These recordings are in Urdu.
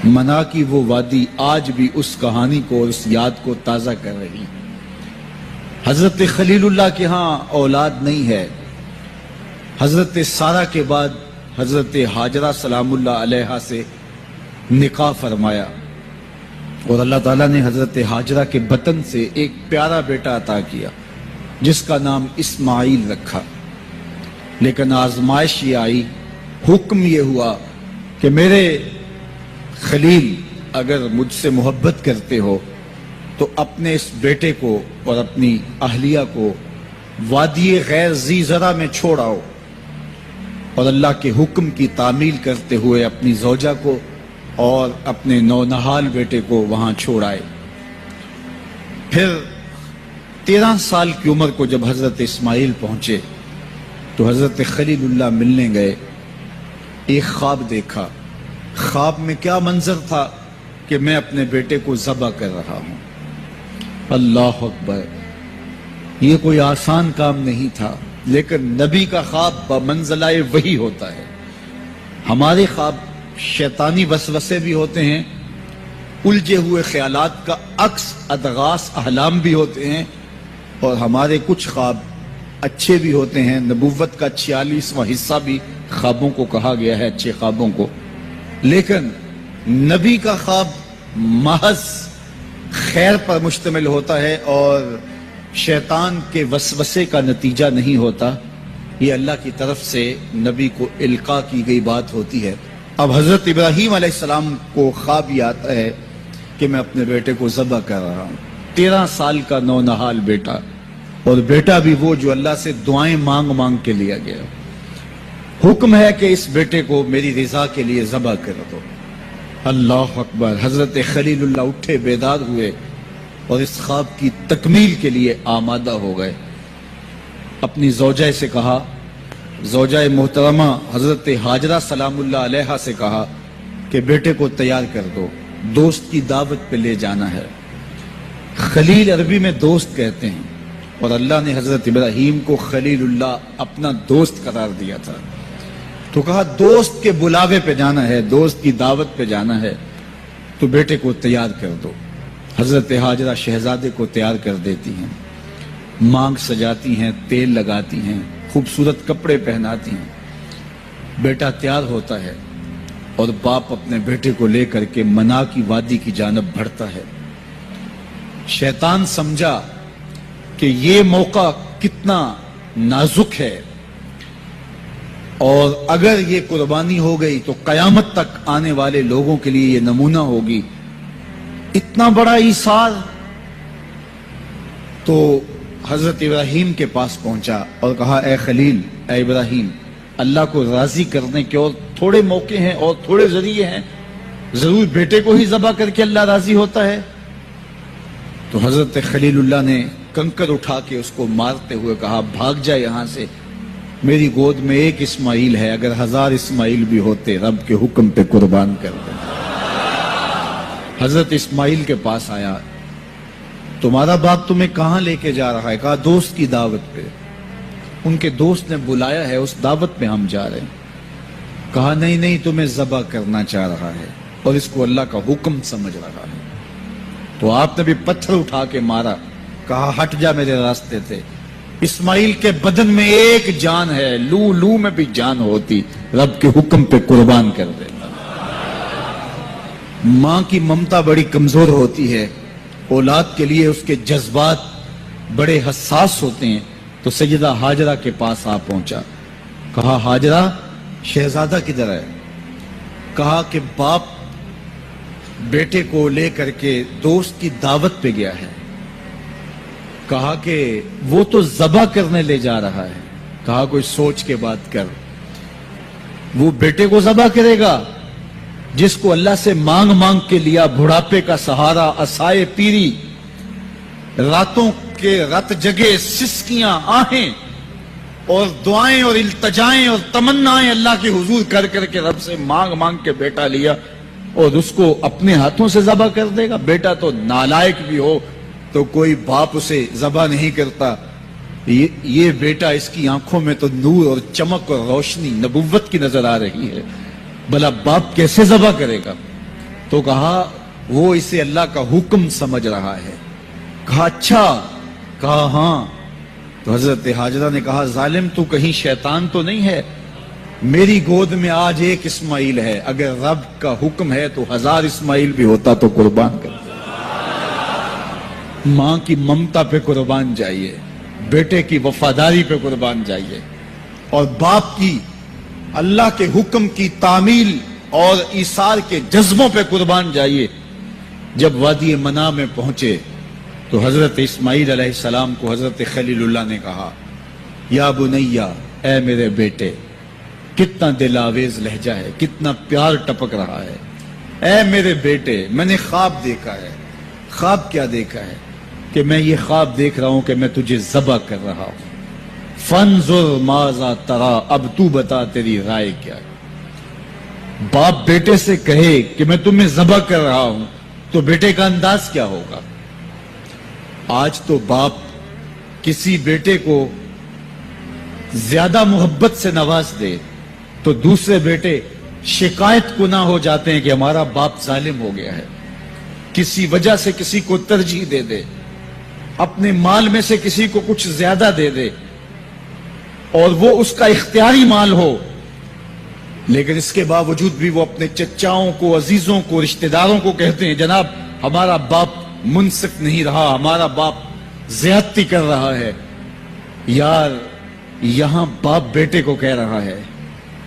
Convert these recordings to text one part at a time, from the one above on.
منا کی وہ وادی آج بھی اس کہانی کو اور اس یاد کو تازہ کر رہی ہے۔ حضرت خلیل اللہ کے ہاں اولاد نہیں ہے۔ حضرت سارہ کے بعد حضرت حاجرہ سلام اللہ علیہا سے نکاح فرمایا اور اللہ تعالیٰ نے حضرت حاجرہ کے بطن سے ایک پیارا بیٹا عطا کیا جس کا نام اسماعیل رکھا۔ لیکن آزمائش یہ آئی، حکم یہ ہوا کہ میرے خلیل اگر مجھ سے محبت کرتے ہو تو اپنے اس بیٹے کو اور اپنی اہلیہ کو وادی غیر ذی زرع میں چھوڑ آؤ، اور اللہ کے حکم کی تعمیل کرتے ہوئے اپنی زوجہ کو اور اپنے نونہال بیٹے کو وہاں چھوڑ آئے۔ پھر 13 سال کی عمر کو جب حضرت اسماعیل پہنچے تو حضرت خلیل اللہ ملنے گئے۔ ایک خواب دیکھا۔ خواب میں کیا منظر تھا کہ میں اپنے بیٹے کو ذبح کر رہا ہوں۔ اللہ اکبر! یہ کوئی آسان کام نہیں تھا، لیکن نبی کا خواب بمنزلہ وحی ہوتا ہے۔ ہمارے خواب شیطانی وسوسے بھی ہوتے ہیں، الجھے ہوئے خیالات کا عکس ادغاث احلام بھی ہوتے ہیں، اور ہمارے کچھ خواب اچھے بھی ہوتے ہیں۔ نبوت کا 46واں حصہ بھی خوابوں کو کہا گیا ہے، اچھے خوابوں کو۔ لیکن نبی کا خواب محض خیر پر مشتمل ہوتا ہے اور شیطان کے وسوسے کا نتیجہ نہیں ہوتا، یہ اللہ کی طرف سے نبی کو القاء کی گئی بات ہوتی ہے۔ اب حضرت ابراہیم علیہ السلام کو خواب یہ آتا ہے کہ میں اپنے بیٹے کو ذبح کر رہا ہوں۔ 13 سال کا نونہال بیٹا، اور بیٹا بھی وہ جو اللہ سے دعائیں مانگ مانگ کے لیا گیا۔ حکم ہے کہ اس بیٹے کو میری رضا کے لیے ذبح کر دو۔ اللہ اکبر! حضرت خلیل اللہ اٹھے، بیدار ہوئے اور اس خواب کی تکمیل کے لیے آمادہ ہو گئے۔ اپنی زوجہ سے کہا، زوجہ محترمہ حضرت حاجرہ سلام اللہ علیہا سے کہا کہ بیٹے کو تیار کر دو، دوست کی دعوت پہ لے جانا ہے۔ خلیل عربی میں دوست کہتے ہیں، اور اللہ نے حضرت ابراہیم کو خلیل اللہ اپنا دوست قرار دیا تھا، تو کہا دوست کے بلاوے پہ جانا ہے، دوست کی دعوت پہ جانا ہے، تو بیٹے کو تیار کر دو۔ حضرت حاجرہ شہزادے کو تیار کر دیتی ہیں، مانگ سجاتی ہیں، تیل لگاتی ہیں، خوبصورت کپڑے پہناتی ہیں۔ بیٹا تیار ہوتا ہے اور باپ اپنے بیٹے کو لے کر کے منا کی وادی کی جانب بڑھتا ہے۔ شیطان سمجھا کہ یہ موقع کتنا نازک ہے، اور اگر یہ قربانی ہو گئی تو قیامت تک آنے والے لوگوں کے لیے یہ نمونہ ہوگی، اتنا بڑا ایثار۔ تو حضرت ابراہیم کے پاس پہنچا اور کہا، اے خلیل، اے ابراہیم، اللہ کو راضی کرنے کے اور تھوڑے موقع ہیں اور تھوڑے ذریعے ہیں، ضرور بیٹے کو ہی ذبح کر کے اللہ راضی ہوتا ہے؟ تو حضرت خلیل اللہ نے کنکر اٹھا کے اس کو مارتے ہوئے کہا، بھاگ جا یہاں سے، میری گود میں ایک اسماعیل ہے، اگر 1000 اسماعیل بھی ہوتے رب کے حکم پہ قربان کر دیں۔ حضرت اسماعیل کے پاس آیا، تمہارا باپ تمہیں کہاں لے کے جا رہا ہے؟ کہا دوست کی دعوت پہ، ان کے دوست نے بلایا ہے، اس دعوت پہ ہم جا رہے ہیں۔ کہا نہیں نہیں، تمہیں ذبح کرنا چاہ رہا ہے اور اس کو اللہ کا حکم سمجھ رہا ہے۔ تو آپ نے بھی پتھر اٹھا کے مارا، کہا ہٹ جا میرے راستے سے۔ اسماعیل کے بدن میں ایک جان ہے، لو لو میں بھی جان ہوتی، رب کے حکم پہ قربان کر دیتا۔ ماں کی ممتا بڑی کمزور ہوتی ہے، اولاد کے لیے اس کے جذبات بڑے حساس ہوتے ہیں۔ تو سیدہ حاجرہ کے پاس آ پہنچا، کہا حاجرہ، شہزادہ کدھر ہے؟ کہا کہ باپ بیٹے کو لے کر کے دوست کی دعوت پہ گیا ہے۔ کہا کہ وہ تو ذبح کرنے لے جا رہا ہے۔ کہا کوئی سوچ کے بات کر، وہ بیٹے کو ذبح کرے گا جس کو اللہ سے مانگ مانگ کے لیا، بڑھاپے کا سہارا، عصائے پیری، راتوں کے رت جگے، سسکیاں، آہیں اور دعائیں اور التجائیں اور تمنائیں اللہ کے حضور کر کر کے رب سے مانگ مانگ کے بیٹا لیا، اور اس کو اپنے ہاتھوں سے ذبح کر دے گا؟ بیٹا تو نالائق بھی ہو تو کوئی باپ اسے ذبح نہیں کرتا۔ یہ بیٹا، اس کی آنکھوں میں تو نور اور چمک اور روشنی نبوت کی نظر آ رہی ہے، بھلا باپ کیسے ذبح کرے گا؟ تو کہا وہ اسے اللہ کا حکم سمجھ رہا ہے. کہا اچھا؟ کہا ہاں. تو حضرت حاجرہ نے کہا ظالم تو کہیں شیطان تو نہیں ہے؟ میری گود میں آج ایک اسماعیل ہے، اگر رب کا حکم ہے تو 1000 اسماعیل بھی ہوتا تو قربان کر. ماں کی ممتا پہ قربان جائیے، بیٹے کی وفاداری پہ قربان جائیے، اور باپ کی اللہ کے حکم کی تعمیل اور ایثار کے جذبوں پہ قربان جائیے. جب وادی منا میں پہنچے تو حضرت اسماعیل علیہ السلام کو حضرت خلیل اللہ نے کہا یا بنیا، اے میرے بیٹے. کتنا دل آویز لہجہ ہے، کتنا پیار ٹپک رہا ہے. اے میرے بیٹے، میں نے خواب دیکھا ہے. خواب کیا دیکھا ہے؟ کہ میں یہ خواب دیکھ رہا ہوں کہ میں تجھے ذبح کر رہا ہوں. فانظر ماذا ترا، اب تو بتا تیری رائے کیا ہے. باپ بیٹے سے کہے کہ میں تمہیں ذبح کر رہا ہوں تو بیٹے کا انداز کیا ہوگا؟ آج تو باپ کسی بیٹے کو زیادہ محبت سے نواز دے تو دوسرے بیٹے شکایت کو نہ ہو جاتے ہیں کہ ہمارا باپ ظالم ہو گیا ہے. کسی وجہ سے کسی کو ترجیح دے دے، اپنے مال میں سے کسی کو کچھ زیادہ دے دے، اور وہ اس کا اختیاری مال ہو، لیکن اس کے باوجود بھی وہ اپنے چچاؤں کو، عزیزوں کو، رشتہ داروں کو کہتے ہیں جناب ہمارا باپ منصف نہیں رہا، ہمارا باپ زیادتی کر رہا ہے. یار یہاں باپ بیٹے کو کہہ رہا ہے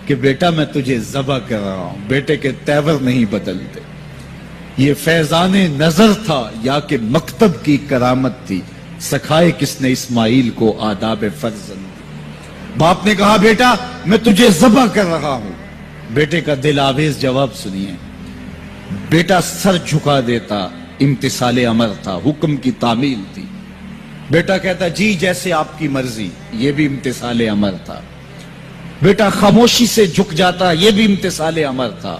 کہ بیٹا میں تجھے ذبح کر رہا ہوں. بیٹے کے تیور نہیں بدلتے. یہ فیضان نظر تھا یا کہ مکتب کی کرامت تھی؟ سکھائے کس نے اسماعیل کو آداب فرزند؟ باپ نے کہا بیٹا میں تجھے ذبح کر رہا ہوں. بیٹے کا دل آویز جواب سنیے. بیٹا سر جھکا دیتا، امتثال امر تھا، حکم کی تعمیل تھی. بیٹا کہتا جی جیسے آپ کی مرضی، یہ بھی امتثال امر تھا. بیٹا خاموشی سے جھک جاتا، یہ بھی امتثال امر تھا.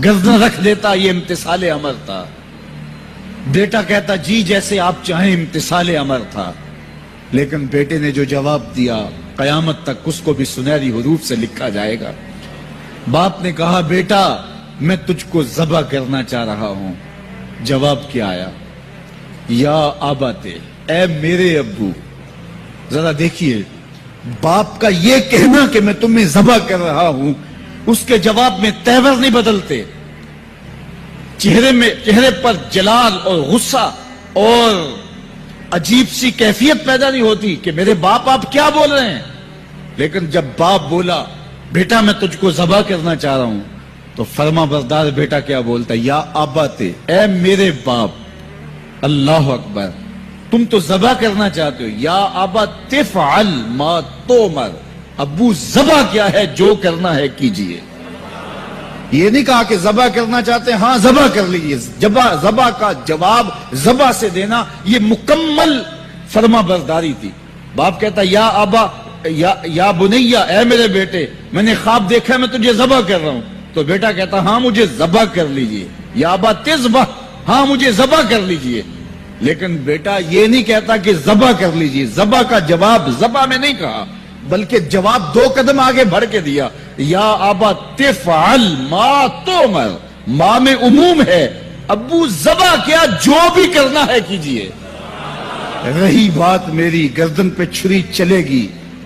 گردن رکھ دیتا، یہ امتثال امر تھا. بیٹا کہتا جی جیسے آپ چاہیں، امتثال امر تھا. لیکن بیٹے نے جو جواب دیا قیامت تک اس کو بھی سنہری حروف سے لکھا جائے گا. باپ نے کہا بیٹا میں تجھ کو ذبح کرنا چاہ رہا ہوں. جواب کیا آیا؟ یا آباتے، اے میرے ابو. ذرا دیکھیے باپ کا یہ کہنا کہ میں تمہیں ذبح کر رہا ہوں، اس کے جواب میں تیور نہیں بدلتے. چہرے پر جلال اور غصہ اور عجیب سی کیفیت پیدا نہیں ہوتی کہ میرے باپ آپ کیا بول رہے ہیں. لیکن جب باپ بولا بیٹا میں تجھ کو ذبح کرنا چاہ رہا ہوں تو فرما بردار بیٹا کیا بولتا؟ یا آباتے، اے میرے باپ. اللہ اکبر. تم تو ذبح کرنا چاہتے ہو. یا آبا تفعل ما تؤمر، ابو ذبح کیا ہے جو کرنا ہے کیجئے. یہ نہیں کہا کہ ذبح کرنا چاہتے ہیں ہاں ذبح کر لیجئے. ذبح کا جواب ذبح سے دینا یہ مکمل فرما برداری تھی. باپ کہتا یا آبا، یا بنیا، اے میرے بیٹے میں نے خواب دیکھا ہے میں تجھے ذبح کر رہا ہوں. تو بیٹا کہتا ہاں مجھے ذبح کر لیجئے. یا آبا تذبح، ہاں مجھے ذبح کر لیجئے. لیکن بیٹا یہ نہیں کہتا کہ ذبح کر لیجئے. ذبح کا جواب ذبح میں نہیں کہا بلکہ جواب 2 قدم آگے بڑھ کے دیا. یا آبا تفعل ما تؤمر، ماں میں عموم ہے. ابو ذبح کیا جو بھی کرنا ہے کیجئے. رہی بات میری گردن پہ چھری چلے گی،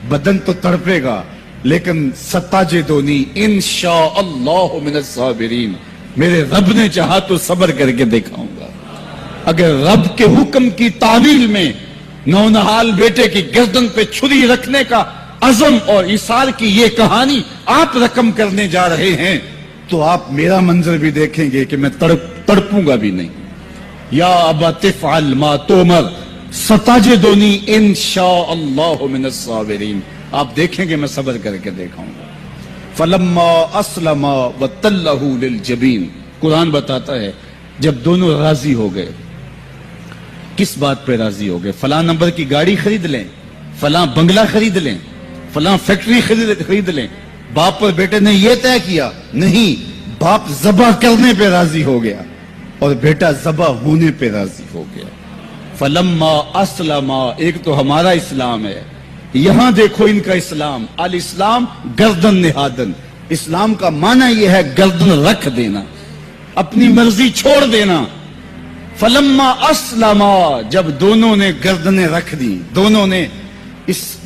بدن تو تڑپے گا، لیکن ستاجدونی انشاءاللہ من الصابرین، میرے رب نے چاہا تو صبر کر کے دکھاؤں گا. اگر رب کے حکم کی تعمیل میں نونہال بیٹے کی گردن پہ چھری رکھنے کا عزم اور ایثار کی یہ کہانی آپ رقم کرنے جا رہے ہیں تو آپ میرا منظر بھی دیکھیں گے کہ میں تڑپوں گا بھی نہیں. یا ابا تفعل ما تؤمر ستجدنی انشاءاللہ من الصابرین، آپ دیکھیں گے میں صبر کر کے دکھاؤں گا. فلما اسلم وتلہ للجبین، قرآن بتاتا ہے جب دونوں راضی ہو گئے. کس بات پہ راضی ہو گئے؟ فلاں نمبر کی گاڑی خرید لیں، فلاں بنگلہ خرید لیں، فلاں فیکٹری خرید لیں. باپ اور بیٹے نے یہ طے کیا نہیں، باپ ذبح کرنے پہ راضی ہو گیا اور بیٹا ذبح ہونے پہ راضی ہو گیا. فلما اسلم، ایک تو ہمارا اسلام ہے، یہاں دیکھو ان کا اسلام. الاسلام گردن نہادن، اسلام کا معنی یہ ہے گردن رکھ دینا. اپنی مرضی چھوڑ دینا. فلما اسلما، جب دونوں نے گردنیں رکھ دی، دونوں نے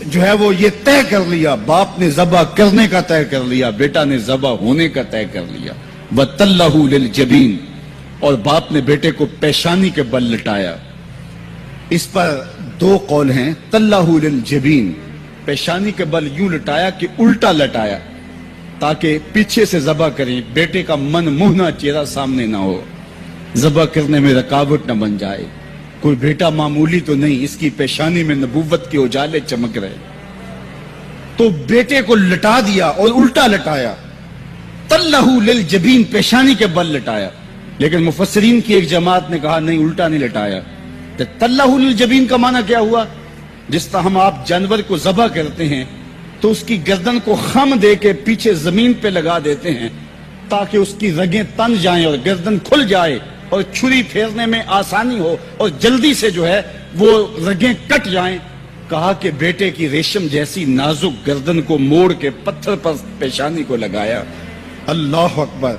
جو ہے وہ یہ طے کر لیا، باپ نے ذبح کرنے کا طے کر لیا، بیٹا نے ذبح ہونے کا طے کر لیا. وَتَلَّهُ لِلْجَبِينِ، اور باپ نے بیٹے کو پیشانی کے بل لٹایا. اس پر دو قول ہیں. تَلَّهُ لِلْجَبِينِ، پیشانی کے بل یوں لٹایا کہ الٹا لٹایا تاکہ پیچھے سے ذبح کریں، بیٹے کا من موہنا چہرہ سامنے نہ ہو، ذبح کرنے میں رکاوٹ نہ بن جائے. کوئی بیٹا معمولی تو نہیں، اس کی پیشانی میں نبوت کے اجالے چمک رہے. تو بیٹے کو لٹا دیا اور الٹا لٹایا. تَلَّهُ لِلْجَبِينِ، پیشانی کے بل لٹایا. لیکن مفسرین کی ایک جماعت نے کہا نہیں، الٹا نہیں لٹایا. تو تَلَّهُ لِلْجَبِينِ کا معنی کیا ہوا؟ جس طرح ہم آپ جانور کو ذبح کرتے ہیں تو اس کی گردن کو خم دے کے پیچھے زمین پہ لگا دیتے ہیں تاکہ اس کی رگیں تن جائیں اور گردن کھل جائے اور چھری پھیرنے میں آسانی ہو اور جلدی سے جو ہے وہ رگیں کٹ جائیں. کہا کہ بیٹے کی ریشم جیسی نازک گردن کو موڑ کے پتھر پر پیشانی کو لگایا. اللہ اکبر.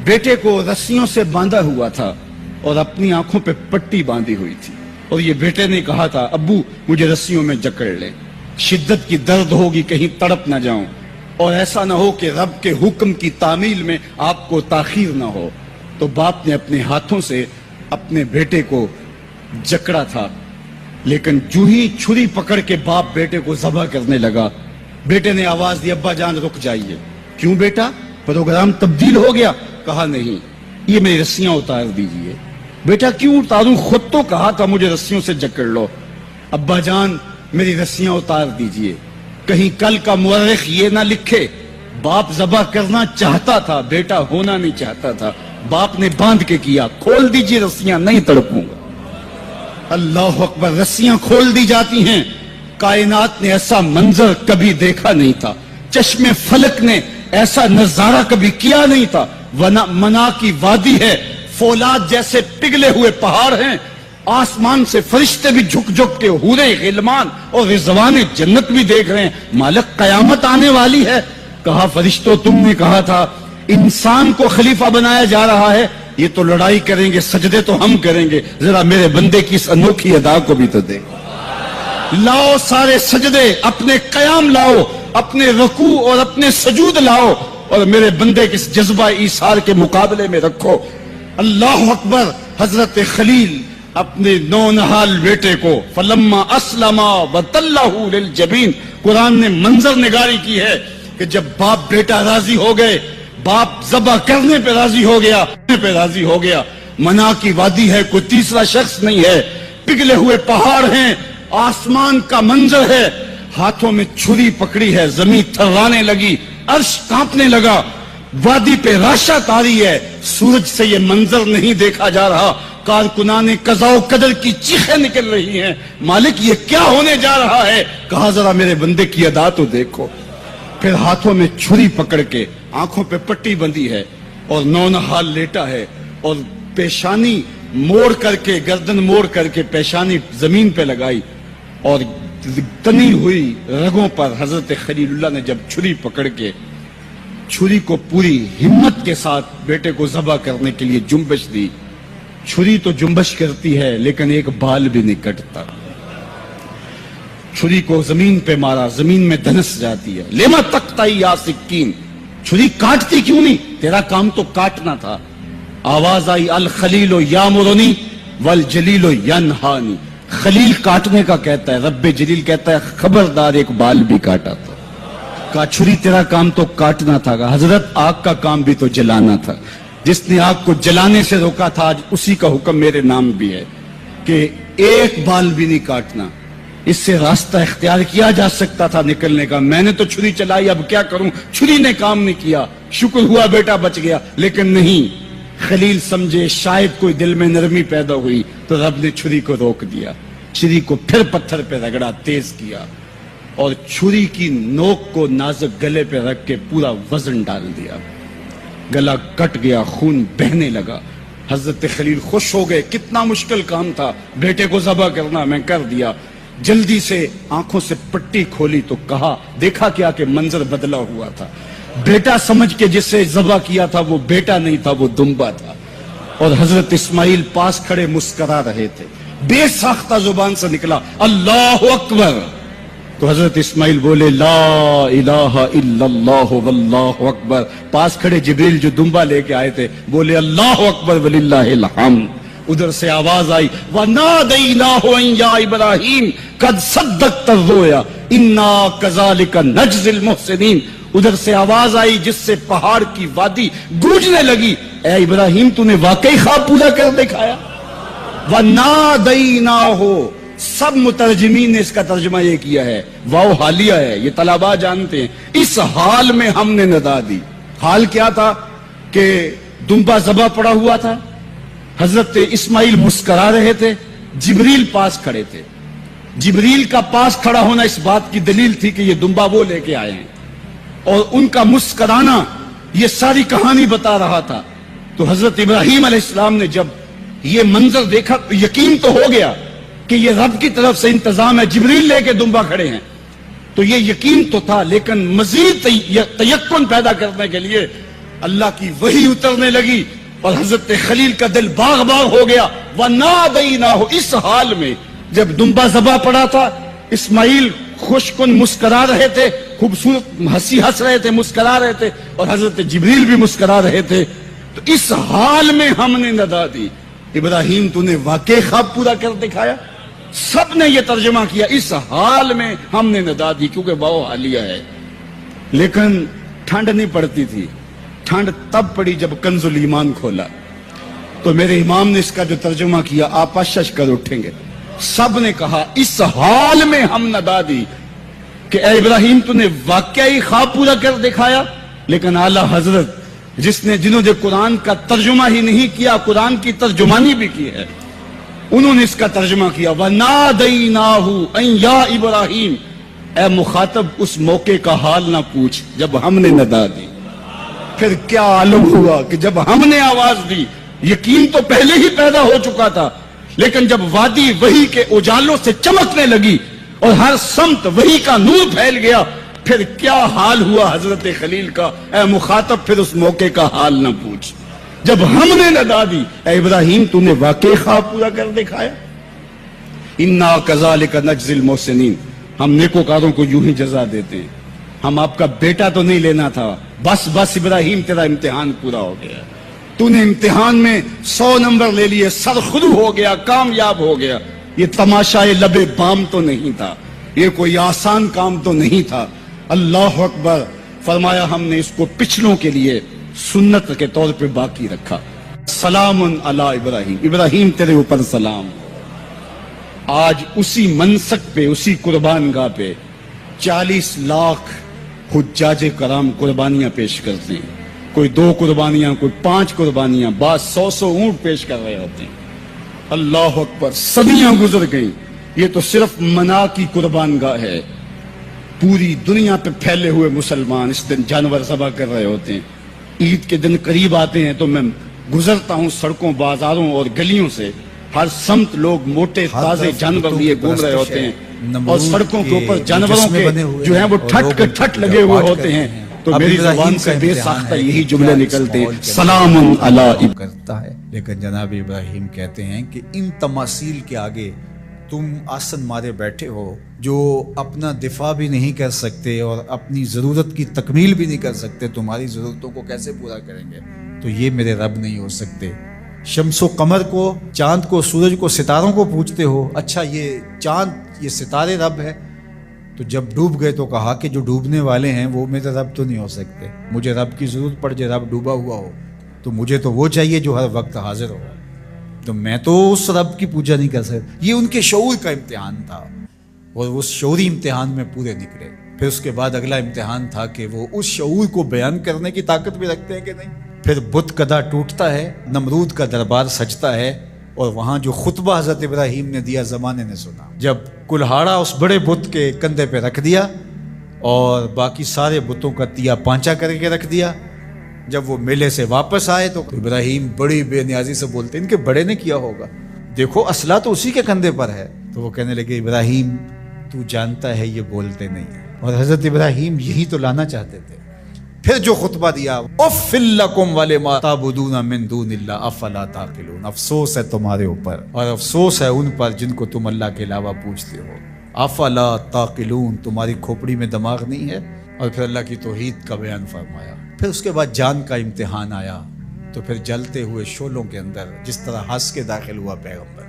بیٹے کو رسیوں سے باندھا ہوا تھا اور اپنی آنکھوں پہ پٹی باندھی ہوئی تھی، اور یہ بیٹے نے کہا تھا ابو مجھے رسیوں میں جکڑ لے، شدت کی درد ہوگی، کہیں تڑپ نہ جاؤں، اور ایسا نہ ہو کہ رب کے حکم کی تعمیل میں آپ کو تاخیر نہ ہو. تو باپ نے اپنے ہاتھوں سے اپنے بیٹے کو جکڑا تھا، لیکن جو ہی چھری پکڑ کے باپ بیٹے کو ذبح کرنے لگا، بیٹے نے آواز دی ابا جان رک جائیے. کیوں بیٹا، پروگرام تبدیل ہو گیا؟ کہا نہیں، یہ میری رسیاں اتار دیجئے. بیٹا کیوں اتاروں، خود تو کہا تھا مجھے رسیوں سے جکڑ لو. ابا جان میری رسیاں اتار دیجئے. کہیں کل کا مورخ یہ نہ لکھے باپ ذبح کرنا چاہتا تھا، بیٹا ہونا نہیں چاہتا تھا. باپ نے باندھ کے کیا. کھول دیجئے رسیاں، نہیں تڑپوں گا. اللہ اکبر. رسیاں کھول دی جاتی ہیں. کائنات نے ایسا منظر کبھی دیکھا نہیں تھا، چشم فلک نے ایسا نظارہ کبھی کیا نہیں تھا. منا کی وادی ہے، فولاد جیسے پگھلے ہوئے پہاڑ ہیں، آسمان سے فرشتے بھی جھک جھک کے حورے غلمان اور رضوان جنت بھی دیکھ رہے ہیں. مالک قیامت آنے والی ہے. کہا فرشتوں تم نے کہا تھا انسان کو خلیفہ بنایا جا رہا ہے، یہ تو لڑائی کریں گے، سجدے تو ہم کریں گے، ذرا میرے بندے کی اس انوکھی ادا کو بھی تو دیکھو. لاؤ سارے سجدے، اپنے قیام لاؤ، اپنے رکوع اور اپنے سجود لاؤ، اور میرے بندے کے اس جذبہ ایثار کے مقابلے میں رکھو. اللہ اکبر. حضرت خلیل اپنے نونہال بیٹے کو فلما اسلما وتلہ للجبین، قرآن نے منظر نگاری کی ہے کہ جب باپ بیٹا راضی ہو گئے، باپ ذبح کرنے پہ راضی ہو گیا. منا کی وادی ہے، کوئی تیسرا شخص نہیں ہے، پگھلے ہوئے پہاڑ ہیں، آسمان کا منظر ہے، ہاتھوں میں چھری پکڑی ہے، زمین تھرانے لگی، عرش کانپنے لگا، وادی پہ راشا تاری ہے، سورج سے یہ منظر نہیں دیکھا جا رہا، کارکنان قضاء و قدر کی چیخیں نکل رہی ہیں. مالک یہ کیا ہونے جا رہا ہے؟ کہا ذرا میرے بندے کی ادا تو دیکھو. پھر ہاتھوں میں چھری پکڑ کے، آنکھوں پہ پٹی بندھی ہے اور نونہال لیٹا ہے، اور پیشانی موڑ کر کے، گردن موڑ کر کے پیشانی زمین پہ لگائی، اور تنی ہوئی رگوں پر حضرت خلیل اللہ نے جب چھری پکڑ کے چھری کو پوری ہمت کے ساتھ بیٹے کو ذبح کرنے کے لیے جنبش دی. چھری تو جنبش کرتی ہے لیکن ایک بال بھی نہیں کٹتا. چھری کو زمین پہ مارا، زمین میں دھنس جاتی ہے. لما تقطعی یا سکین، چھری کاٹتی کیوں نہیں؟ تیرا کام تو کاٹنا تھا. آواز آئی الخلیل یامرنی والجلیل ینہانی. خلیل کاٹنے کا کہتا ہے، رب جلیل کہتا ہے خبردار ایک بال بھی کاٹا تھا. کہا چھری تیرا کام تو کاٹنا تھا. حضرت آگ کا کام بھی تو جلانا تھا. جس نے آگ کو جلانے سے روکا تھا آج اسی کا حکم میرے نام بھی ہے کہ ایک بال بھی نہیں کاٹنا. اس سے راستہ اختیار کیا جا سکتا تھا نکلنے کا. میں نے تو چھری چلائی، اب کیا کروں؟ چھری نے کام نہیں کیا. شکر ہوا بیٹا بچ گیا، لیکن نہیں. خلیل سمجھے شاید کوئی دل میں نرمی پیدا ہوئی تو رب نے چھری کو روک دیا. چھری کو پھر پتھر پہ رگڑا، تیز کیا، اور چھری کی نوک کو نازک گلے پہ رکھ کے پورا وزن ڈال دیا. گلا کٹ گیا، خون بہنے لگا. حضرت خلیل خوش ہو گئے. کتنا مشکل کام تھا بیٹے کو ذبح کرنا، میں کر دیا. جلدی سے آنکھوں سے پٹی کھولی تو کہا، دیکھا کیا کہ منظر بدلا ہوا تھا. بیٹا سمجھ کے جسے ذبح کیا تھا وہ بیٹا نہیں تھا، وہ دمبا تھا. اور حضرت اسماعیل پاس کھڑے مسکرا رہے تھے. بے ساختہ زبان سے نکلا اللہ اکبر. تو حضرت اسماعیل بولے لا الہ الا اللہ واللہ اکبر. پاس کھڑے جبریل جو دمبا لے کے آئے تھے بولے اللہ اکبر وللہ الحمد. ادھر سے آواز آئی وَنَادَيْنَاهُ أَن يَا إِبْرَاهِيمُ قَدْ صَدَّقْتَ الرُّؤْيَا إِنَّا كَذَلِكَ نَجْزِي الْمُحْسِنِينَ. ادھر سے آواز آئی جس سے پہاڑ کی وادی گونجنے لگی اے ابراہیم تو نے واقعی خواب پورا کر دکھایا. وَنَادَيْنَاهُ. سب مترجمین نے اس کا ترجمہ یہ کیا ہے واو حالیہ ہے, یہ طلباء جانتے ہیں. اس حال میں ہم نے ندا دی. حال کیا تھا کہ دمبا ذبح پڑا ہوا تھا, حضرت اسماعیل مسکرا رہے تھے, جبریل پاس کھڑے تھے. جبریل کا پاس کھڑا ہونا اس بات کی دلیل تھی کہ یہ دمبا وہ لے کے آئے ہیں, اور ان کا مسکرانا یہ ساری کہانی بتا رہا تھا. تو حضرت ابراہیم علیہ السلام نے جب یہ منظر دیکھا تو یقین تو ہو گیا کہ یہ رب کی طرف سے انتظام ہے, جبریل لے کے دمبا کھڑے ہیں. تو یہ یقین تو تھا, لیکن مزید تیقن پیدا کرنے کے لیے اللہ کی وحی اترنے لگی اور حضرت خلیل کا دل باغ باغ ہو گیا. وَنَادَيْنَاهُ. اس حال میں جب دمبا ذبح پڑا تھا اسماعیل خوش کن مسکرا رہے تھے, خوبصورت ہنسی ہنس رہے تھے, مسکرا رہے تھے, اور حضرت جبریل بھی مسکرا رہے تھے. تو اس حال میں ہم نے ندا دی ابراہیم تو نے واقعی خواب پورا کر دکھایا. سب نے یہ ترجمہ کیا اس حال میں ہم نے ندا دی, کیونکہ واو حالیہ ہے. لیکن ٹھنڈ نہیں پڑتی تھی. ٹھنڈ تب پڑی جب کنز الایمان کھولا. تو میرے امام نے اس کا جو ترجمہ کیا آپ اشش کر اٹھیں گے. سب نے کہا اس حال میں ہم ندا دی کہ اے ابراہیم تو نے واقعی خواب پورا کر دکھایا. لیکن اعلیٰ حضرت جنہوں نے قرآن کا ترجمہ ہی نہیں کیا, قرآن کی ترجمانی بھی کی ہے, انہوں نے اس کا ترجمہ کیا وَنَادَيْنَاهُ أَن يَا إِبْرَاهِيمُ. اے مخاطب اس موقع کا حال نہ پوچھ جب ہم نے ندا دی. پھر کیا عالم ہوا کہ جب ہم نے آواز دی, یقین تو پہلے ہی پیدا ہو چکا تھا, لیکن جب وادی وحی کے اجالوں سے چمکنے لگی اور ہر سمت وحی کا نور پھیل گیا, پھر کیا حال ہوا حضرت خلیل کا. اے مخاطب پھر اس موقع کا حال نہ پوچھ جب ہم نے ندا دی اے ابراہیم تو نے واقعی خواب پورا کر دکھایا. اِنَّا كَذَلِكَ نَجْزِي الْمُحْسِنِينَ. ہم نیکوکاروں کو یوں ہی جزا دیتے ہیں. ہم آپ کا بیٹا تو نہیں لینا تھا, بس ابراہیم تیرا امتحان پورا ہو گیا, تو نے امتحان میں 100 نمبر لے لیے, سرخرو ہو گیا, کامیاب ہو گیا. یہ تماشائے لبے بام تو نہیں تھا, یہ کوئی آسان کام تو نہیں تھا. اللہ اکبر. فرمایا ہم نے اس کو پچھلوں کے لیے سنت کے طور پہ باقی رکھا. سلام علی ابراہیم. ابراہیم تیرے اوپر سلام. آج اسی منسک پہ, اسی قربان گاہ پہ 40 لاکھ حجاج کرام قربانیاں پیش کرتے ہیں. کوئی 2 قربانیاں, کوئی 5 قربانیاں, بعض 100 اونٹ پیش کر رہے ہوتے ہیں. اللہ اکبر. صدیاں گزر گئیں. یہ تو صرف منا کی قربان گاہ ہے. پوری دنیا پہ پھیلے ہوئے مسلمان اس دن جانور ذبح کر رہے ہوتے ہیں. عید کے دن قریب آتے ہیں تو میں گزرتا ہوں سڑکوں, بازاروں اور گلیوں سے, ہر سمت لوگ موٹے تازے جانور لیے گھوم رہے ہوتے ہیں, اور سڑکوں کے اوپر جانوروں کے جو ہیں وہ ٹھٹ لگے ہوئے ہوتے ہیں. تو میری زبان سے بے ساختہ یہی جملے نکلتے ہیں سلام علی کرتا ہے. لیکن جناب ابراہیم کہتے ہیں کہ ان تماثیل کے آگے تم آسن مارے بیٹھے ہو جو اپنا دفاع بھی نہیں کر سکتے اور اپنی ضرورت کی تکمیل بھی نہیں کر سکتے, تمہاری ضرورتوں کو کیسے پورا کریں گے؟ تو یہ میرے رب نہیں ہو سکتے. شمس و قمر کو, چاند کو, سورج کو, ستاروں کو پوچھتے ہو, اچھا یہ چاند یہ ستارے رب ہے. تو جب ڈوب گئے تو کہا کہ جو ڈوبنے والے ہیں وہ میرے رب تو نہیں ہو سکتے. مجھے رب کی ضرورت پڑ جائے, رب ڈوبا ہوا ہو تو مجھے تو وہ چاہیے جو ہر وقت حاضر ہو. تو میں تو اس رب کی پوجا نہیں کر سکتا. یہ ان کے شعور کا امتحان تھا اور اس شعوری امتحان میں پورے نکلے. پھر اس کے بعد اگلا امتحان تھا کہ وہ اس شعور کو بیان کرنے کی طاقت بھی رکھتے ہیں کہ نہیں. پھر بت کدا ٹوٹتا ہے, نمرود کا دربار سجتا ہے, اور وہاں جو خطبہ حضرت ابراہیم نے دیا زمانے نے سنا. جب کلہاڑا اس بڑے بت کے کندھے پہ رکھ دیا اور باقی سارے بتوں کا تیا پانچا کر کے رکھ دیا, جب وہ میلے سے واپس آئے تو ابراہیم بڑی بے نیازی سے بولتے ان کے بڑے نے کیا ہوگا, دیکھو اسلحہ تو اسی کے کندھے پر ہے. تو وہ کہنے لگے ابراہیم تو جانتا ہے یہ بولتے نہیں ہیں. اور حضرت ابراہیم یہی تو لانا چاہتے تھے. پھر جو خطبہ دیا، اُفِّ لَکُمْ وَلِمَا تَعْبُدُونَ مِن دُونِ اللَّهِ أَفَلَا تَعْقِلُونَ، افسوس ہے تمہارے اوپر اور افسوس ہے ان پر جن کو تم اللہ کے علاوہ پوجتے ہو. افلا تعقلون، تمہاری کھوپڑی میں دماغ نہیں ہے. اور پھر اللہ کی توحید کا بیان فرمایا. پھر اس کے بعد جان کا امتحان آیا، تو پھر جلتے ہوئے شعلوں کے اندر جس طرح ہنس کے داخل ہوا پیغمبر،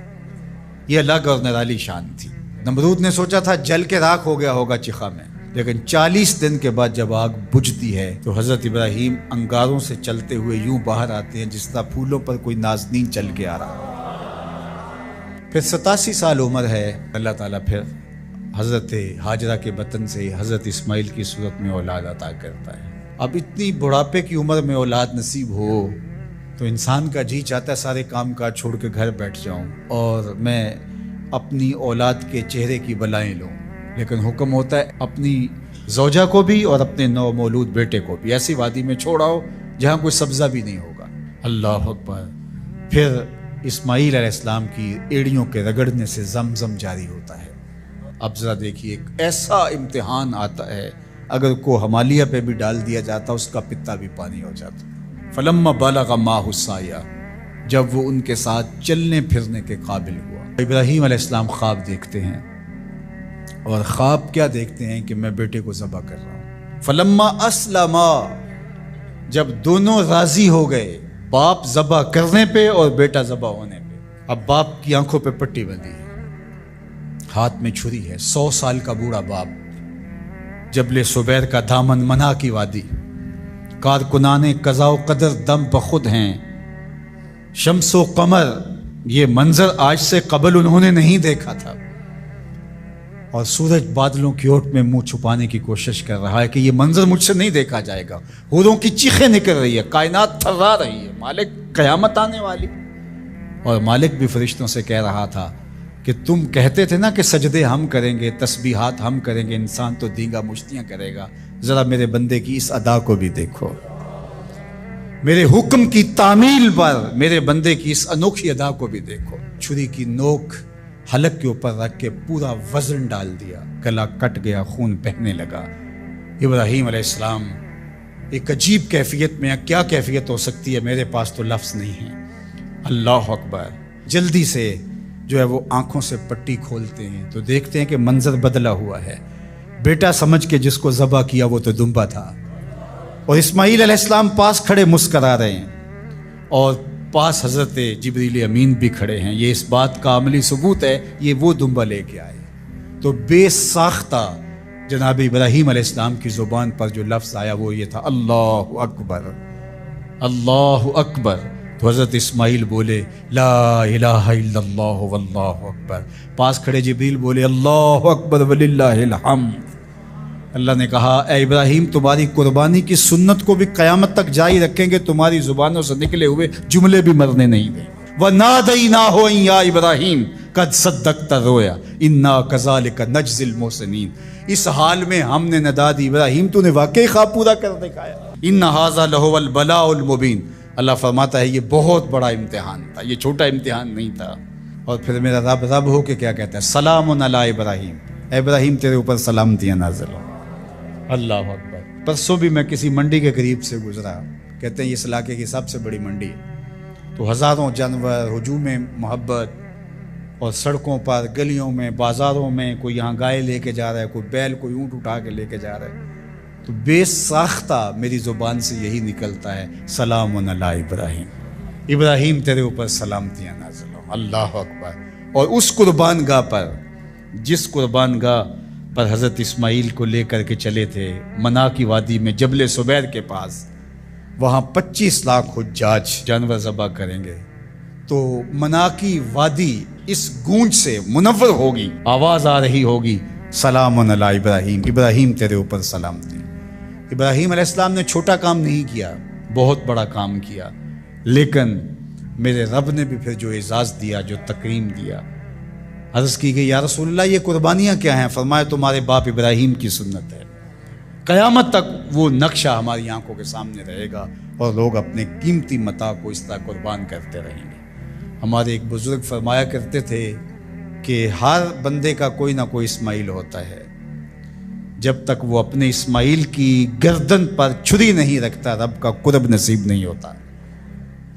یہ الگ اور نرالی شان تھی. نمرود نے سوچا تھا جل کے راکھ ہو گیا ہوگا چخا میں، لیکن 40 دن کے بعد جب آگ بجھتی ہے تو حضرت ابراہیم انگاروں سے چلتے ہوئے یوں باہر آتے ہیں جس طرح پھولوں پر کوئی نازنین چل کے آ رہا. پھر 87 سال عمر ہے. اللہ تعالیٰ پھر حضرت ہاجرہ کے بطن سے حضرت اسماعیل کی صورت میں اولاد عطا کرتا ہے. اب اتنی بڑھاپے کی عمر میں اولاد نصیب ہو تو انسان کا جی چاہتا ہے سارے کام کاج چھوڑ کے گھر بیٹھ جاؤں اور میں اپنی اولاد کے چہرے کی بلائیں لوں، لیکن حکم ہوتا ہے اپنی زوجہ کو بھی اور اپنے نو مولود بیٹے کو بھی ایسی وادی میں چھوڑاؤ جہاں کوئی سبزہ بھی نہیں ہوگا. اللہ اکبر. پھر اسماعیل علیہ السلام کی ایڑیوں کے رگڑنے سے زمزم جاری ہوتا ہے. اب ذرا دیکھیے، ایک ایسا امتحان آتا ہے اگر کو ہمالیہ پہ بھی ڈال دیا جاتا اس کا پتا بھی پانی ہو جاتا. فلما بلغ معہ السعی، جب وہ ان کے ساتھ چلنے پھرنے کے قابل ہوا. ابراہیم علیہ السلام خواب دیکھتے ہیں، اور خواب کیا دیکھتے ہیں کہ میں بیٹے کو ذبح کر رہا ہوں. فلما اسلما، جب دونوں راضی ہو گئے، باپ ذبح کرنے پہ اور بیٹا ذبح ہونے پہ. اب باپ کی آنکھوں پہ پٹی بندھی ہے، ہاتھ میں چھری ہے، 100 سال کا بوڑھا باپ. جبل سبیر کا دامن، منا کی وادی، کارکنان قضاء و قدر دم بخود ہیں. شمس و قمر، یہ منظر آج سے قبل انہوں نے نہیں دیکھا تھا. اور سورج بادلوں کی اوٹ میں منہ چھپانے کی کوشش کر رہا ہے کہ یہ منظر مجھ سے نہیں دیکھا جائے گا. حوروں کی چیخیں نکل رہی ہے، کائنات تھرا رہی ہے، مالک قیامت آنے والی. اور مالک بھی فرشتوں سے کہہ رہا تھا کہ تم کہتے تھے نا کہ سجدے ہم کریں گے، تسبیحات ہم کریں گے، انسان تو دینگا مشتیاں کرے گا. ذرا میرے بندے کی اس ادا کو بھی دیکھو، میرے حکم کی تعمیل پر میرے بندے کی اس انوکھی ادا کو بھی دیکھو. چھری کی نوک حلق کے اوپر رکھ کے پورا وزن ڈال دیا، گلا کٹ گیا، خون بہنے لگا. ابراہیم علیہ السلام ایک عجیب کیفیت میں، کیا کیفیت ہو سکتی ہے میرے پاس تو لفظ نہیں ہے. اللہ اکبر. جلدی سے جو ہے وہ آنکھوں سے پٹی کھولتے ہیں تو دیکھتے ہیں کہ منظر بدلا ہوا ہے. بیٹا سمجھ کے جس کو ذبح کیا وہ تو دمبا تھا، اور اسماعیل علیہ السلام پاس کھڑے مسکرا رہے ہیں، اور پاس حضرت جبریل امین بھی کھڑے ہیں. یہ اس بات کا عملی ثبوت ہے یہ وہ دمبا لے کے آئے. تو بے ساختہ جناب ابراہیم علیہ السلام کی زبان پر جو لفظ آیا وہ یہ تھا، اللہ اکبر، اللہ اکبر. تو حضرت اسماعیل بولے لا الہ الا اللہ واللہ اکبر. پاس کھڑے جبریل بولے اللہ اکبر وللہ الحمد. اللہ نے کہا اے ابراہیم تمہاری قربانی کی سنت کو بھی قیامت تک جاری رکھیں گے، تمہاری زبانوں سے نکلے ہوئے جملے بھی مرنے نہیں دیں. وَنَادَيْنَاهُ أَن يَا إِبْرَاهِيمُ قَدْ صَدَّقْتَ الرُّؤْيَا إِنَّا كَذَلِكَ نَجْزِي الْمُحْسِنِينَ. اس حال میں ہم نے ندا دی ابراہیم تو نے واقعی خواب پورا کر دکھایا. إِنَّ هَذَا لَهُوَ الْبَلَاءُ الْمُبِينُ. اللہ فرماتا ہے یہ بہت بڑا امتحان تھا، یہ چھوٹا امتحان نہیں تھا. اور پھر میرا رب ہو کے کیا کہتا ہے، سلام علی ابراہیم، اے ابراہیم تیرے اوپر سلامتیاں نازل ہو. اللہ اکبر. پرسوں بھی میں کسی منڈی کے قریب سے گزرا، کہتے ہیں اس علاقے کی سب سے بڑی منڈی ہے. تو ہزاروں جانور، ہجوم محبت، اور سڑکوں پر، گلیوں میں، بازاروں میں کوئی یہاں گائے لے کے جا رہا ہے، کوئی بیل، کوئی اونٹ اٹھا کے لے کے جا رہا ہے. تو بے ساختہ میری زبان سے یہی نکلتا ہے سلام علی ابراہیم، ابراہیم تیرے اوپر سلامتیاں نازل ہوں. اللہ اکبر. اور اس قربان گاہ پر، جس قربان گاہ پر حضرت اسماعیل کو لے کر کے چلے تھے، منا کی وادی میں جبل سبیر کے پاس، وہاں 25 لاکھ حجاج جانور ذبح کریں گے. تو منا کی وادی اس گونج سے منور ہوگی، آواز آ رہی ہوگی سلام علی ابراہیم، ابراہیم تیرے اوپر سلامتی. ابراہیم علیہ السلام نے چھوٹا کام نہیں کیا، بہت بڑا کام کیا. لیکن میرے رب نے بھی پھر جو اعزاز دیا، جو تکریم دیا. عرض کی گئی یا رسول اللہ یہ قربانیاں کیا ہیں؟ فرمایا تمہارے باپ ابراہیم کی سنت ہے. قیامت تک وہ نقشہ ہماری آنکھوں کے سامنے رہے گا، اور لوگ اپنے قیمتی متاع کو اس طرح قربان کرتے رہیں گے. ہمارے ایک بزرگ فرمایا کرتے تھے کہ ہر بندے کا کوئی نہ کوئی اسماعیل ہوتا ہے. جب تک وہ اپنے اسماعیل کی گردن پر چھری نہیں رکھتا رب کا قرب نصیب نہیں ہوتا۔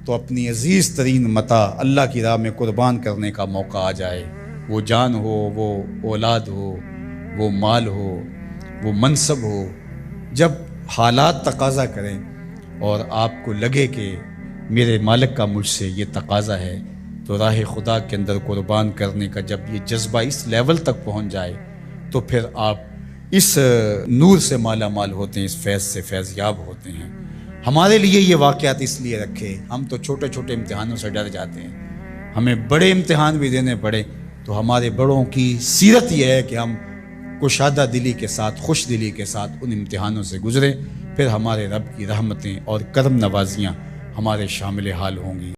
تو اپنی عزیز ترین متاع اللہ کی راہ میں قربان کرنے کا موقع آ جائے، وہ جان ہو، وہ اولاد ہو، وہ مال ہو، وہ منصب ہو، جب حالات تقاضا کریں اور آپ کو لگے کہ میرے مالک کا مجھ سے یہ تقاضا ہے، تو راہ خدا کے اندر قربان کرنے کا جب یہ جذبہ اس لیول تک پہنچ جائے تو پھر آپ اس نور سے مالا مال ہوتے ہیں، اس فیض سے فیض یاب ہوتے ہیں۔ ہمارے لیے یہ واقعات اس لیے رکھے، ہم تو چھوٹے چھوٹے امتحانوں سے ڈر جاتے ہیں، ہمیں بڑے امتحان بھی دینے پڑے تو ہمارے بڑوں کی سیرت یہ ہے کہ ہم کشادہ دلی کے ساتھ، خوش دلی کے ساتھ ان امتحانوں سے گزریں، پھر ہمارے رب کی رحمتیں اور کرم نوازیاں ہمارے شامل حال ہوں گی۔